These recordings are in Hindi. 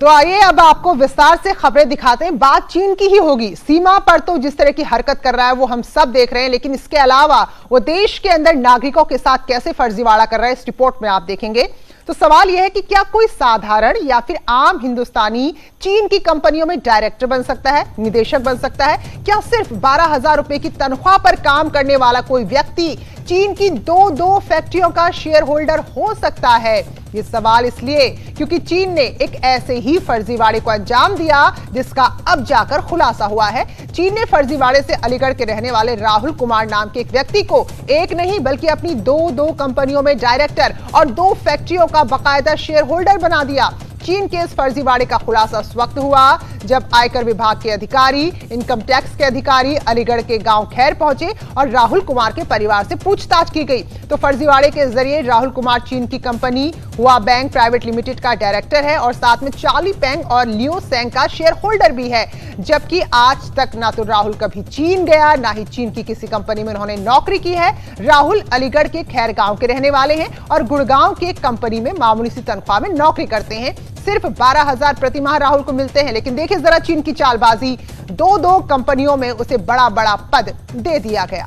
तो आइए अब आपको विस्तार से खबरें दिखाते हैं। बात चीन की ही होगी। सीमा पर तो जिस तरह की हरकत कर रहा है वो हम सब देख रहे हैं, लेकिन इसके अलावा वो देश के अंदर नागरिकों के साथ कैसे फर्जीवाड़ा कर रहा है इस रिपोर्ट में आप देखेंगे। तो सवाल यह है कि क्या कोई साधारण या फिर आम हिंदुस्तानी चीन की कंपनियों में डायरेक्टर बन सकता है, निदेशक बन सकता है? क्या सिर्फ 12,000 रुपए की तनख्वाह पर काम करने वाला कोई व्यक्ति चीन की दो फैक्ट्रियों का शेयर होल्डर हो सकता है? ये सवाल इसलिए क्योंकि चीन ने एक ऐसे ही फर्जीवाड़े को अंजाम दिया जिसका अब जाकर खुलासा हुआ है। चीन ने फर्जीवाड़े से अलीगढ़ के रहने वाले राहुल कुमार नाम के एक व्यक्ति को एक नहीं बल्कि अपनी दो कंपनियों में डायरेक्टर और 2 फैक्ट्रियों का बाकायदा शेयर होल्डर बना दिया। चीन के इस फर्जीवाड़े का खुलासा उस वक्त हुआ जब आयकर विभाग के अधिकारी, इनकम टैक्स के अधिकारी अलीगढ़ के गांव खैर पहुंचे और राहुल कुमार के परिवार से पूछताछ की गई। तो फर्जीवाड़े के जरिए राहुल कुमार चीन की कंपनी हुआ बैंक प्राइवेट लिमिटेड का डायरेक्टर है और साथ में चार्ली पेंग और लियो सेंग का शेयर होल्डर भी है। जबकि आज तक ना तो राहुल कभी चीन गया, ना ही चीन की किसी कंपनी में उन्होंने नौकरी की है। राहुल अलीगढ़ के खैर गांव के रहने वाले हैं और गुड़गांव की एक कंपनी में मामूली सी तनख्वाह में नौकरी करते हैं। सिर्फ 12,000 प्रति माह राहुल को मिलते हैं, लेकिन देखिए जरा चीन की चालबाजी। 2 कंपनियों में उसे बड़ा पद दे दिया गया।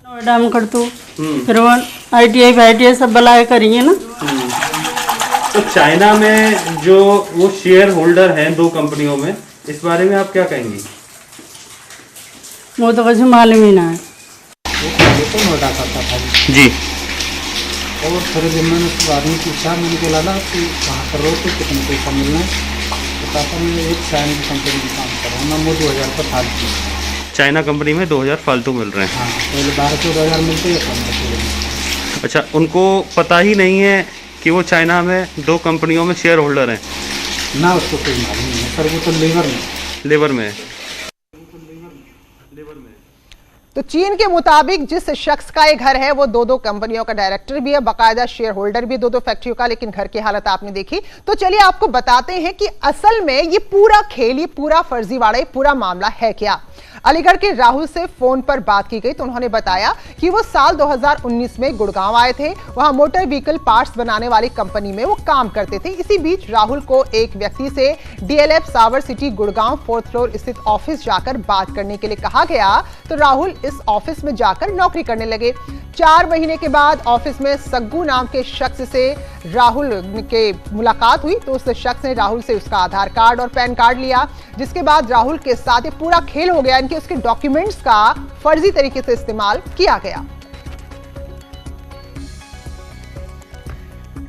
नोएडा में कर तू फिर वो ITI सब बुलाए करिए ना। तो चाइना में जो वो शेयर होल्डर हैं 2 कंपनियों में, इस बारे में आप क्या कहेंगी? वो तो कुछ मालूम ही ना है। तो नोएडा करता था जी। और फिर जब मैंने उस आदमी पूछा, मैंने बोला ना कि वहाँ कर रहे हो तो कितने पैसा मिलना है, तो कहता मैं एक चाइना की कंपनी में काम कर रहा हूँ ना, वो 2,000 रुपये फालतू। चाइना कंपनी में 2,000 फालतू मिल रहे हैं। हाँ, पहले 12,000 मिलते हैं। अच्छा, उनको पता ही नहीं है कि वो चाइना में 2 कंपनियों में शेयर होल्डर हैं? ना, उसको कोई मालूम नहीं है सर, वो तो लेबर में है। तो चीन के मुताबिक जिस शख्स का ये घर है वो 2 कंपनियों का डायरेक्टर भी है, बाकायदा शेयर होल्डर भी 2 फैक्ट्रियों का। लेकिन घर की हालत आपने देखी। तो चलिए आपको बताते हैं कि असल में ये पूरा खेल, ये पूरा फर्जीवाड़ा, ये पूरा मामला है क्या। अलीगढ़ के राहुल से फोन पर बात की गई तो उन्होंने बताया कि वो साल 2019 में गुड़गांव आए थे। वहां मोटर व्हीकल पार्ट्स बनाने वाली कंपनी में वो काम करते थे। इसी बीच राहुल को एक व्यक्ति से DLF सावर सिटी गुड़गांव 4th फ्लोर स्थित ऑफिस जाकर बात करने के लिए कहा गया। तो राहुल इस ऑफिस में जाकर नौकरी करने लगे। 4 महीने के बाद ऑफिस में सग्गू नाम के शख्स से राहुल के मुलाकात हुई। तो उस शख्स ने राहुल से उसका आधार कार्ड और पैन कार्ड लिया, जिसके बाद राहुल के साथ ये पूरा खेल हो गया। इनके उसके डॉक्यूमेंट्स का फर्जी तरीके से इस्तेमाल किया गया।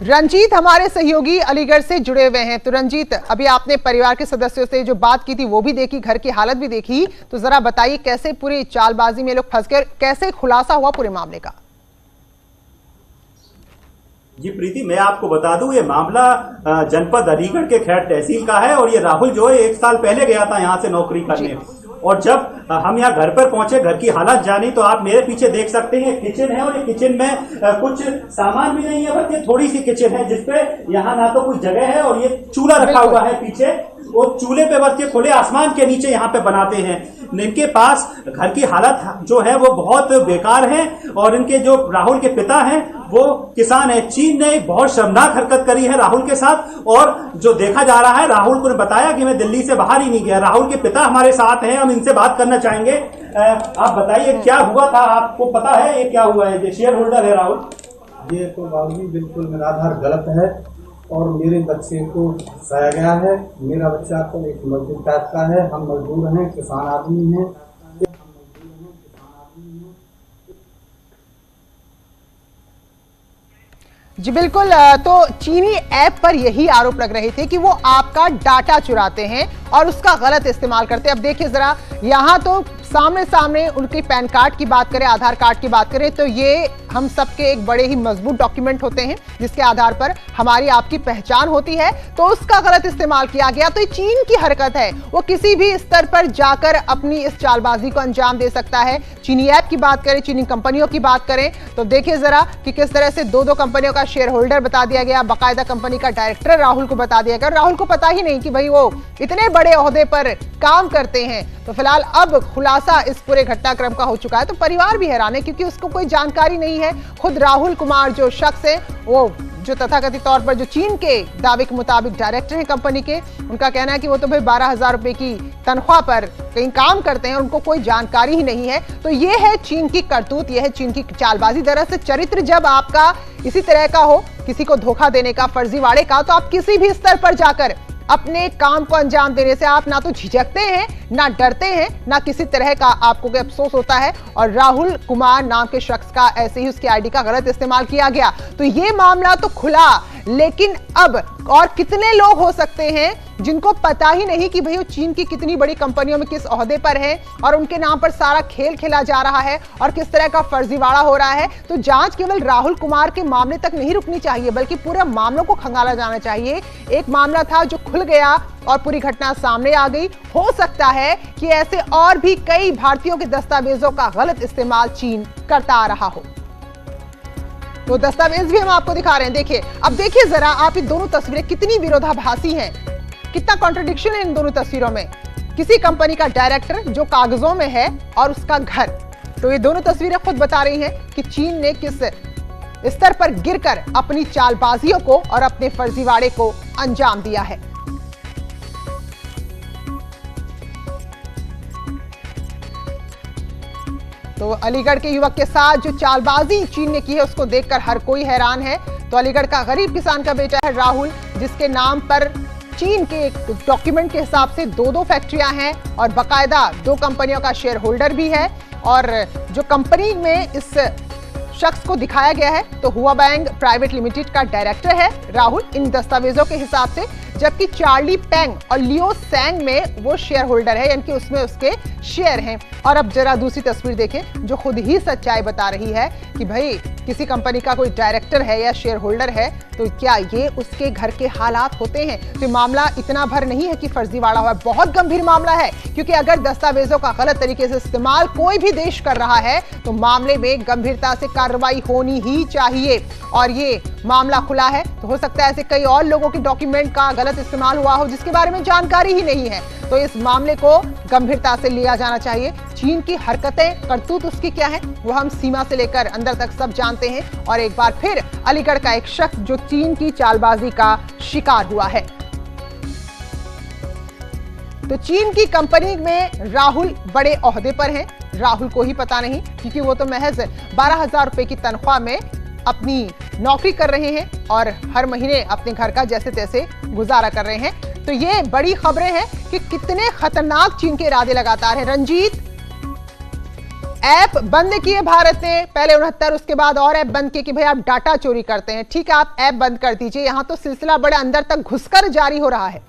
रंजीत हमारे सहयोगी अलीगढ़ से जुड़े हुए हैं। तो रंजीत, अभी आपने परिवार के सदस्यों से जो बात की थी वो भी देखी, घर की हालत भी देखी, तो जरा बताइए कैसे पूरी चालबाजी में लोग फंस गए, कैसे खुलासा हुआ पूरे मामले का? जी प्रीति, मैं आपको बता दूं, ये मामला जनपद अलीगढ़ के खैर तहसील का है और ये राहुल जो है 1 साल पहले गया था यहाँ से नौकरी करने। और जब हम यहाँ घर पर पहुंचे, घर की हालत जानी, तो आप मेरे पीछे देख सकते हैं किचन है और ये किचन में कुछ सामान भी नहीं है, बस ये थोड़ी सी किचन है जिसपे यहाँ ना तो कुछ जगह है और ये चूल्हा रखा हुआ है पीछे, और चूल्हे पे बस ये खुले आसमान के नीचे यहाँ पे बनाते हैं। इनके पास घर की हालत जो है वो बहुत बेकार है और इनके जो राहुल के पिता हैं वो किसान है। चीन ने बहुत शर्मनाक हरकत करी है राहुल के साथ और जो देखा जा रहा है, राहुल को बताया कि मैं दिल्ली से बाहर ही नहीं गया। राहुल के पिता हमारे साथ हैं, हम इनसे बात करना चाहेंगे। आप बताइए क्या हुआ था, आपको पता है ये क्या हुआ है? ये शेयर होल्डर है राहुल। ये तो बाबूजी बिल्कुल मेरा आधार गलत है और मेरे बच्चे को फंसाया गया है। मेरा बच्चा तो एक मजदूर टाइप का है, हम मजदूर हैं, किसान आदमी हैं। जी बिल्कुल। तो चीनी ऐप पर यही आरोप लग रहे थे कि वो आपका डाटा चुराते हैं और उसका गलत इस्तेमाल करते हैं। अब देखिए जरा, यहाँ तो सामने उनके पैन कार्ड की बात करें, आधार कार्ड की बात करें, तो ये हम सबके एक बड़े ही मजबूत डॉक्यूमेंट होते हैं जिसके आधार पर हमारी आपकी पहचान होती है, तो उसका गलत इस्तेमाल किया गया। तो ये चीन की हरकत है, वो किसी भी स्तर पर जाकर अपनी इस चालबाजी को अंजाम दे सकता है। चीनी ऐप की बात करें, चीनी कंपनियों की बात करें तो देखिए जरा कि किस तरह से दो कंपनियों का शेयर होल्डर बता दिया गया, बाकायदा कंपनी का डायरेक्टर राहुल को बता दिया गया। राहुल को पता ही नहीं कि भाई वो इतने बड़े ओहदे पर काम करते हैं। तो फिलहाल अब खुलासा इस पूरे घटनाक्रम का हो चुका है। तो परिवार भी हैरान है क्योंकि उसको कोई जानकारी नहीं है। खुद राहुल कुमार जो शख्स है, वो जो तथाकथित तौर पर जो चीन के दावे के मुताबिक डायरेक्टर हैं कंपनी के, उनका कहना है कि वो तो भाई 12,000 रुपए की तनख्वाह पर कहीं काम करते हैं, उनको कोई जानकारी ही नहीं है। तो ये है चीन की करतूत, ये है चीन की चालबाजी। दरअसल चरित्र जब आपका इसी तरह का हो, किसी को धोखा देने का, फर्जीवाड़े का, तो आप किसी भी स्तर पर जाकर अपने काम को अंजाम देने से आप ना तो झिझकते हैं, ना डरते हैं, ना किसी तरह का आपको कोई अफसोस होता है। और राहुल कुमार नाम के शख्स का ऐसे ही उसकी आईडी का गलत इस्तेमाल किया गया। तो ये मामला तो खुला, लेकिन अब और कितने लोग हो सकते हैं जिनको पता ही नहीं कि भाई वो चीन की कितनी बड़ी कंपनियों में किस ओहदे पर है और उनके नाम पर सारा खेल खेला जा रहा है और किस तरह का फर्जीवाड़ा हो रहा है। तो जांच केवल राहुल कुमार के मामले तक नहीं रुकनी चाहिए, बल्कि पूरे मामलों को खंगाला जाना चाहिए। एक मामला था जो खुल गया और पूरी घटना सामने आ गई। हो सकता है कि ऐसे और भी कई भारतीयों के दस्तावेजों का गलत इस्तेमाल चीन करता आ रहा हो। तो दस्तावेज भी हम आपको दिखा रहे हैं, देखिए। अब देखिए जरा आप ये दोनों तस्वीरें कितनी विरोधाभासी हैं, कितना कॉन्ट्रडिक्शन है इन दोनों तस्वीरों में। किसी कंपनी का डायरेक्टर जो कागजों में है और उसका घर। तो ये दोनों तस्वीरें खुद बता रही हैं कि चीन ने किस स्तर पर गिरकर अपनी चालबाजियों को और अपने फर्जीवाड़े को अंजाम दिया है। तो अलीगढ़ के युवक के साथ जो चालबाजी चीन ने की है उसको देखकर हर कोई हैरान है। तो अलीगढ़ का गरीब किसान का बेटा है राहुल, जिसके नाम पर चीन के एक डॉक्यूमेंट के हिसाब से दो फैक्ट्रियां हैं और बाकायदा 2 कंपनियों का शेयर होल्डर भी है। और जो कंपनी में इस शख्स को दिखाया गया है तो हुआ बैंक प्राइवेट लिमिटेड का डायरेक्टर है राहुल इन दस्तावेजों के हिसाब से, जबकि चार्ली पेंग और लियो सैंग में वो शेयर होल्डर है, यानी कि उसमें उसके शेयर हैं। और अब जरा दूसरी तस्वीर देखें जो खुद ही सच्चाई बता रही है कि भाई किसी कंपनी का कोई डायरेक्टर है या शेयर होल्डर है तो क्या ये उसके घर के हालात होते हैं। तो मामला इतना भर नहीं है कि फर्जीवाड़ा हुआ, बहुत गंभीर मामला है। क्योंकि अगर दस्तावेजों का गलत तरीके से इस्तेमाल कोई भी देश कर रहा है तो मामले में गंभीरता से कार्रवाई होनी ही चाहिए। और ये मामला खुला है तो हो सकता है ऐसे कई और लोगों के डॉक्यूमेंट का गलत इस्तेमाल हुआ हो जिसके बारे में जानकारी ही नहीं है। तो इस मामले को गंभीरता से लिया जाना चाहिए। चीन की हरकतें, करतूत उसकी क्या है वो हम सीमा से लेकर अंदर तक सब जानते हैं। और एक बार फिर अलीगढ़ का एक शख्स जो चीन की चालबाजी का शिकार हुआ है। तो चीन की कंपनी में राहुल बड़े ओहदे पर हैं, राहुल को ही पता नहीं, क्योंकि वो तो महज 12,000 रुपए की तनख्वाह में अपनी नौकरी कर रहे हैं और हर महीने अपने घर का जैसे तैसे गुजारा कर रहे हैं। तो ये बड़ी खबरें हैं कि कितने खतरनाक चीन के इरादे लगातार हैं। रंजीत, ऐप बंद किए भारत ने, पहले 69, उसके बाद और ऐप बंद किए कि भाई आप डाटा चोरी करते हैं। ठीक है, आप ऐप बंद कर दीजिए, यहां तो सिलसिला बड़े अंदर तक घुसकर जारी हो रहा है।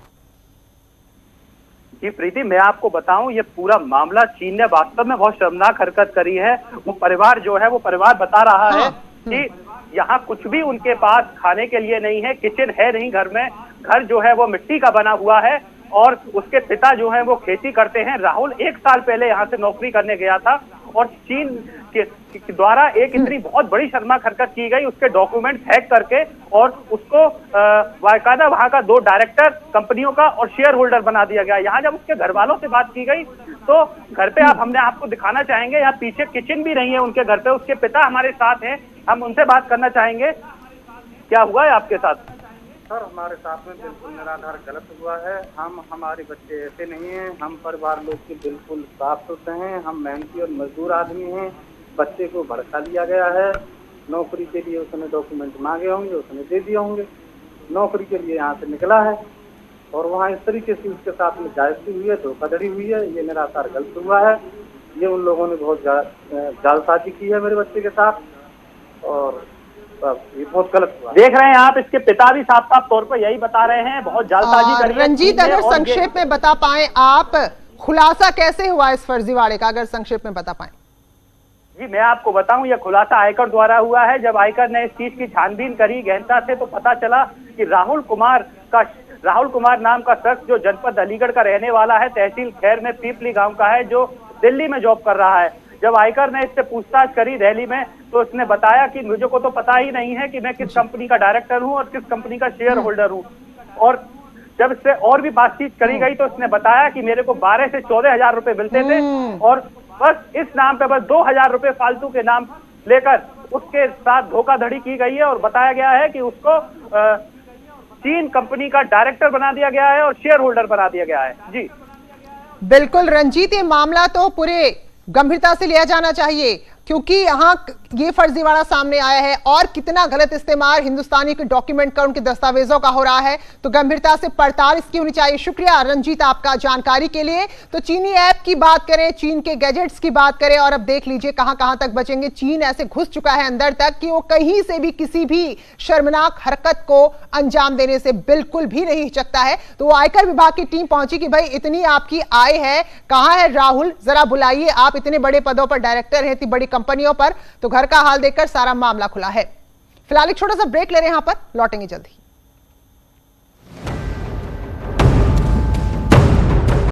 जी प्रीति, मैं आपको बताऊं ये पूरा मामला चीन ने वास्तव में बहुत शर्मनाक हरकत करी है। वो परिवार जो है वो परिवार बता रहा है कि यहाँ कुछ भी उनके पास खाने के लिए नहीं है, किचन है नहीं घर में, घर जो है वो मिट्टी का बना हुआ है और उसके पिता जो है वो खेती करते हैं। राहुल 1 साल पहले यहाँ से नौकरी करने गया था और चीन के द्वारा एक इतनी बहुत बड़ी शर्मनाक हरकत की गई, उसके डॉक्यूमेंट हैक करके और उसको बाकायदा वहां का 2 डायरेक्टर कंपनियों का और शेयर होल्डर बना दिया गया। यहाँ जब उसके घर वालों से बात की गई तो घर पे हमने आपको दिखाना चाहेंगे, यहाँ पीछे किचन भी नहीं है उनके घर पे, उसके पिता हमारे साथ हैं, हम उनसे बात करना चाहेंगे। क्या हुआ है आपके साथ? सर, हमारे साथ में बिल्कुल निराधार गलत हुआ है। हमारे बच्चे ऐसे नहीं हैं, हम परिवार लोग के बिल्कुल साफ सुथरे हैं, हम मेहनती और मजदूर आदमी हैं। बच्चे को भड़का दिया गया है, नौकरी के लिए उसने डॉक्यूमेंट मांगे होंगे, उसने दे दिए होंगे, नौकरी के लिए यहाँ से निकला है और वहाँ इस तरीके से उसके साथ में जायजती हुई है, धोखाधड़ी हुई है, ये निराधार गलत हुआ है। ये उन लोगों ने बहुत जालसाजी की है मेरे बच्चे के साथ और ये बहुत गलत हुआ। देख रहे हैं आप, इसके पिता भी साफ साफ तौर पर यही बता रहे हैं, बहुत जालसाजी करी है। रंजीत, अगर संक्षेप में बता पाएं आप, खुलासा कैसे हुआ इस फर्जीवाड़े का, अगर संक्षेप में बता पाएं। जी मैं आपको बताऊं, यह खुलासा आयकर द्वारा हुआ है। जब आयकर ने इस चीज की छानबीन करी गहनता से तो पता चला कि राहुल कुमार नाम का शख्स जो जनपद अलीगढ़ का रहने वाला है, तहसील खैर में पीपली गांव का है, जो दिल्ली में जॉब कर रहा है। जब आयकर ने इससे पूछताछ करी दिल्ली में तो उसने बताया कि मुझे को तो पता ही नहीं है कि मैं किस कंपनी का डायरेक्टर हूं और किस कंपनी का शेयर होल्डर हूं। और जब इससे और भी बातचीत करी गई तो उसने बताया कि मेरे को 12 से 14 हजार रुपए मिलते थे और बस इस नाम पे बस 2,000 रुपए फालतू के नाम लेकर उसके साथ धोखाधड़ी की गई है और बताया गया है कि उसको चीन कंपनी का डायरेक्टर बना दिया गया है और शेयर होल्डर बना दिया गया है। जी बिल्कुल रंजीत, ये मामला तो पूरे गंभीरता से लिया जाना चाहिए क्योंकि यहाँ ये फर्जीवाड़ा सामने आया है और कितना गलत इस्तेमाल हिंदुस्तानी के डॉक्यूमेंट का, उनके दस्तावेजों का हो रहा है, तो गंभीरता से पड़ताल इसकी होनी चाहिए। शुक्रिया रंजीत आपका जानकारी के लिए। तो चीनी ऐप की बात करें, चीन के गैजेट्स की बात करें और अब देख लीजिए कहां तक बचेंगे। चीन ऐसे घुस चुका है अंदर तक कि वो कहीं से भी किसी भी शर्मनाक हरकत को अंजाम देने से बिल्कुल भी नहीं हिचकता है। तो वो आयकर विभाग की टीम पहुंची कि भाई इतनी आपकी आय है, कहां है राहुल, जरा बुलाइए, आप इतने बड़े पदों पर डायरेक्टर हैं इतनी बड़ी कंपनियों पर। तो घर का हाल देखकर सारा मामला खुला है। फिलहाल एक छोटा सा ब्रेक ले रहे हैं, यहां पर लौटेंगे जल्दी।